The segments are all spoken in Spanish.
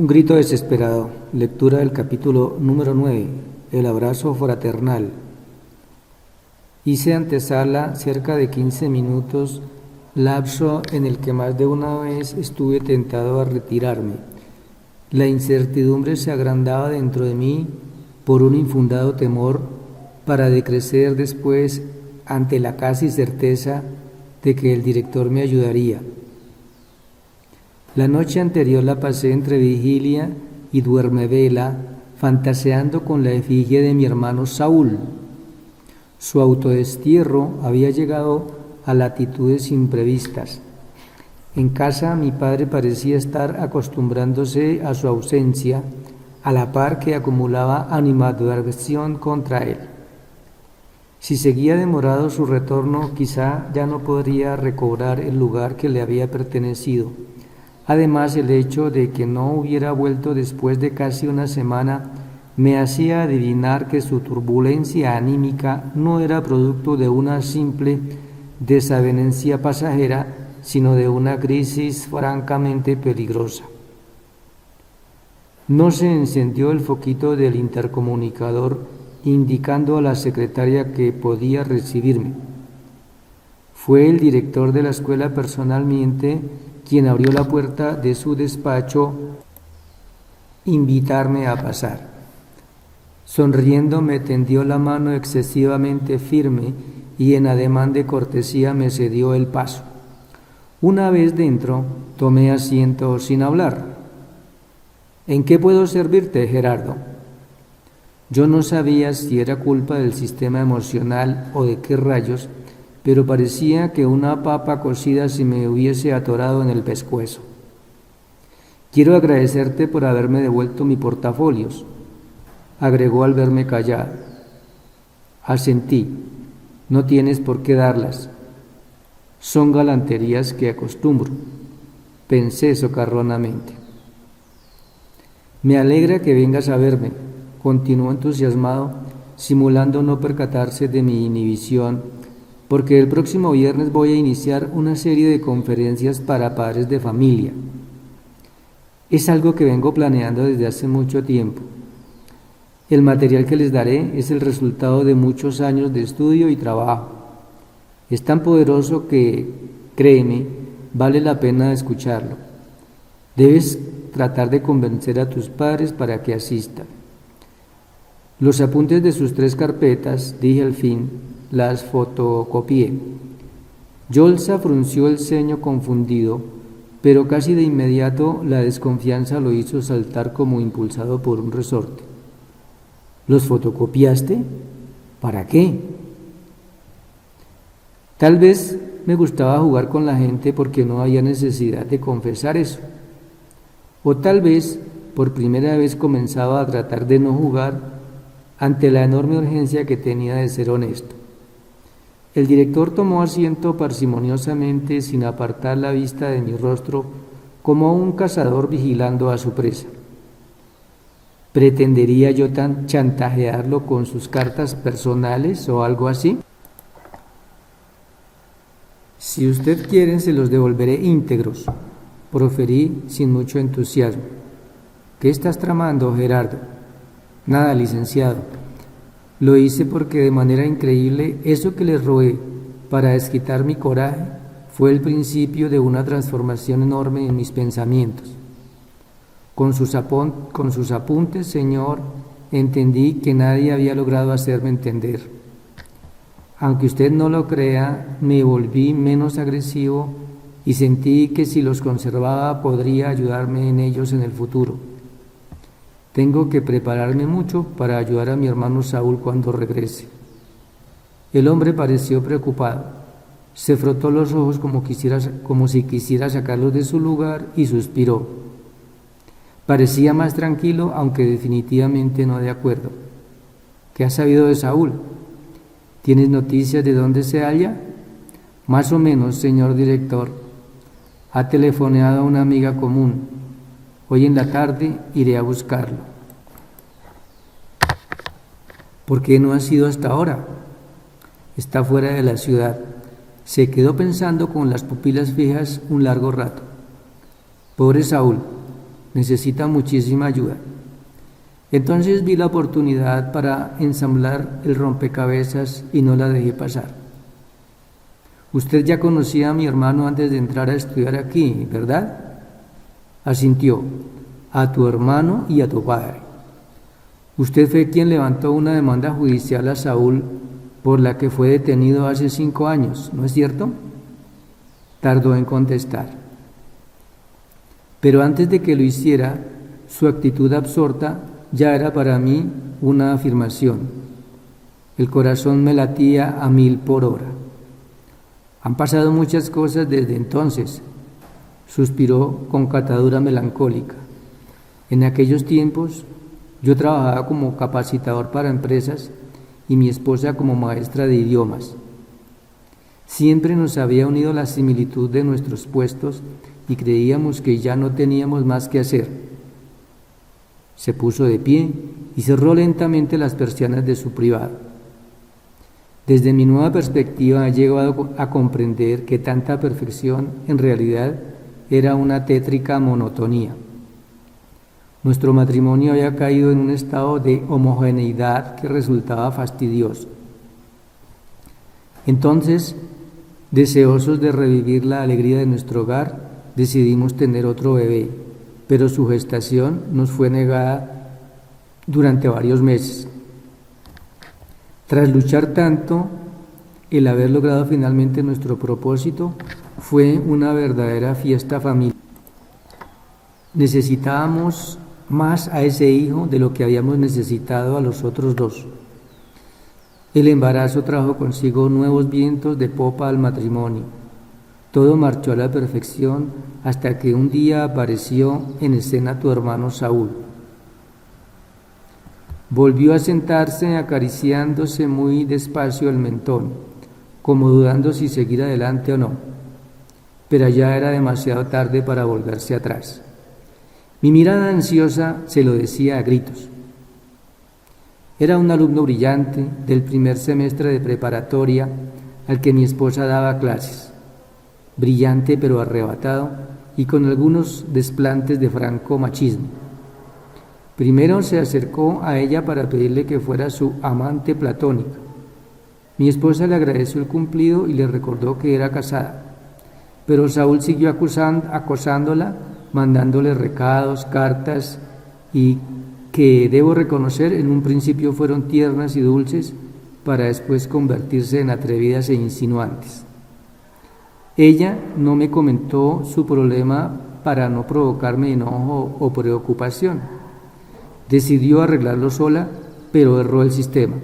Un grito desesperado. Lectura del capítulo número 9. El abrazo fraternal. Hice antesala cerca de 15 minutos, lapso en el que más de una vez estuve tentado a retirarme. La incertidumbre se agrandaba dentro de mí por un infundado temor para decrecer después ante la casi certeza de que el director me ayudaría. La noche anterior la pasé entre vigilia y duermevela, fantaseando con la efigie de mi hermano Saúl. Su autodestierro había llegado a latitudes imprevistas. En casa mi padre parecía estar acostumbrándose a su ausencia, a la par que acumulaba animadversión contra él. Si seguía demorado su retorno, quizá ya no podría recobrar el lugar que le había pertenecido. Además, el hecho de que no hubiera vuelto después de casi una semana me hacía adivinar que su turbulencia anímica no era producto de una simple desavenencia pasajera, sino de una crisis francamente peligrosa. No se encendió el foquito del intercomunicador indicando a la secretaria que podía recibirme. Fue el director de la escuela personalmente quien abrió la puerta de su despacho invitarme a pasar. Sonriendo me tendió la mano excesivamente firme y en ademán de cortesía me cedió el paso. Una vez dentro, tomé asiento sin hablar. ¿En qué puedo servirte, Gerardo? Yo no sabía si era culpa del sistema emocional o de qué rayos, pero parecía que una papa cocida se me hubiese atorado en el pescuezo. Quiero agradecerte por haberme devuelto mi portafolios, agregó al verme callado. Asentí. No tienes por qué darlas. Son galanterías que acostumbro, pensé socarronamente. Me alegra que vengas a verme, continuó entusiasmado, simulando no percatarse de mi inhibición, porque el próximo viernes voy a iniciar una serie de conferencias para padres de familia. Es algo que vengo planeando desde hace mucho tiempo. El material que les daré es el resultado de muchos años de estudio y trabajo. Es tan poderoso que, créeme, vale la pena escucharlo. Debes tratar de convencer a tus padres para que asistan. Los apuntes de sus 3 carpetas, dije al fin, las fotocopié. Yolsa frunció el ceño confundido, pero casi de inmediato la desconfianza lo hizo saltar como impulsado por un resorte. ¿Los fotocopiaste? ¿Para qué? Tal vez me gustaba jugar con la gente porque no había necesidad de confesar eso. O tal vez por primera vez comenzaba a tratar de no jugar ante la enorme urgencia que tenía de ser honesto. El director tomó asiento parsimoniosamente sin apartar la vista de mi rostro como un cazador vigilando a su presa. ¿Pretendería yo chantajearlo con sus cartas personales o algo así? Si usted quiere, se los devolveré íntegros, proferí sin mucho entusiasmo. ¿Qué estás tramando, Gerardo? Nada, licenciado. Lo hice porque de manera increíble eso que les robé para desquitar mi coraje fue el principio de una transformación enorme en mis pensamientos. Con sus apuntes, señor, entendí que nadie había logrado hacerme entender. Aunque usted no lo crea, me volví menos agresivo y sentí que si los conservaba podría ayudarme en ellos en el futuro. Tengo que prepararme mucho para ayudar a mi hermano Saúl cuando regrese. El hombre pareció preocupado. Se frotó los ojos como si quisiera sacarlos de su lugar y suspiró. Parecía más tranquilo, aunque definitivamente no de acuerdo. ¿Qué has sabido de Saúl? ¿Tienes noticias de dónde se halla? Más o menos, señor director. Ha telefoneado a una amiga común. Hoy en la tarde iré a buscarlo. ¿Por qué no ha sido hasta ahora? Está fuera de la ciudad. Se quedó pensando con las pupilas fijas un largo rato. Pobre Saúl, necesita muchísima ayuda. Entonces vi la oportunidad para ensamblar el rompecabezas y no la dejé pasar. Usted ya conocía a mi hermano antes de entrar a estudiar aquí, ¿verdad? Asintió. A tu hermano y a tu padre. Usted fue quien levantó una demanda judicial a Saúl por la que fue detenido hace 5 años, ¿no es cierto? Tardó en contestar. Pero antes de que lo hiciera, su actitud absorta ya era para mí una afirmación. El corazón me latía a 1000 por hora. Han pasado muchas cosas desde entonces, suspiró con catadura melancólica. En aquellos tiempos yo trabajaba como capacitador para empresas y mi esposa como maestra de idiomas. Siempre nos había unido la similitud de nuestros puestos y creíamos que ya no teníamos más que hacer. Se puso de pie y cerró lentamente las persianas de su privado. Desde mi nueva perspectiva he llegado a comprender que tanta perfección en realidad era una tétrica monotonía. Nuestro matrimonio había caído en un estado de homogeneidad que resultaba fastidioso. Entonces, deseosos de revivir la alegría de nuestro hogar, decidimos tener otro bebé, pero su gestación nos fue negada durante varios meses. Tras luchar tanto, el haber logrado finalmente nuestro propósito fue una verdadera fiesta familiar. Necesitábamos más a ese hijo de lo que habíamos necesitado a los otros 2. El embarazo trajo consigo nuevos vientos de popa al matrimonio. Todo marchó a la perfección hasta que un día apareció en escena tu hermano Saúl. Volvió a sentarse acariciándose muy despacio el mentón, como dudando si seguir adelante o no, pero ya era demasiado tarde para volverse atrás. Mi mirada ansiosa se lo decía a gritos. Era un alumno brillante del primer semestre de preparatoria al que mi esposa daba clases, brillante pero arrebatado y con algunos desplantes de franco machismo. Primero se acercó a ella para pedirle que fuera su amante platónica. Mi esposa le agradeció el cumplido y le recordó que era casada, pero Saúl siguió acosándola, mandándole recados, cartas y que, debo reconocer, en un principio fueron tiernas y dulces para después convertirse en atrevidas e insinuantes. Ella no me comentó su problema para no provocarme enojo o preocupación. Decidió arreglarlo sola, pero erró el sistema.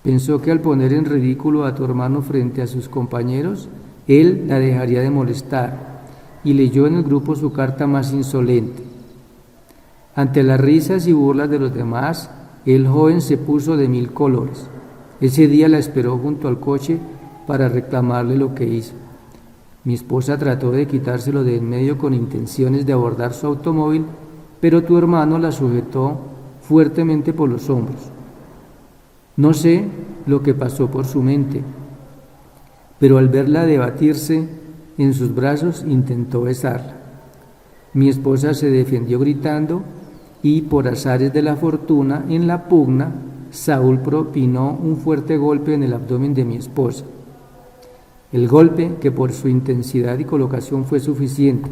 Pensó que al poner en ridículo a tu hermano frente a sus compañeros, él la dejaría de molestar, y leyó en el grupo su carta más insolente. Ante las risas y burlas de los demás, el joven se puso de 1000 colores. Ese día la esperó junto al coche para reclamarle lo que hizo. Mi esposa trató de quitárselo de en medio con intenciones de abordar su automóvil, pero tu hermano la sujetó fuertemente por los hombros. No sé lo que pasó por su mente, pero al verla debatirse en sus brazos intentó besarla. Mi esposa se defendió gritando y, por azares de la fortuna, en la pugna, Saúl propinó un fuerte golpe en el abdomen de mi esposa. El golpe, que por su intensidad y colocación fue suficiente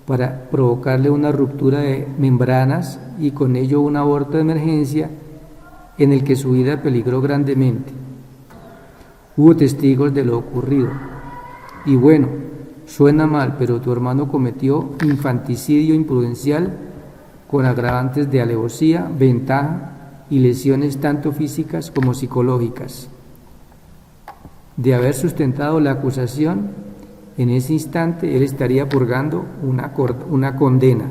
para provocarle una ruptura de membranas y con ello un aborto de emergencia en el que su vida peligró grandemente. Hubo testigos de lo ocurrido. Y bueno, suena mal, pero tu hermano cometió infanticidio imprudencial con agravantes de alevosía, ventaja y lesiones tanto físicas como psicológicas. De haber sustentado la acusación, en ese instante él estaría purgando una condena.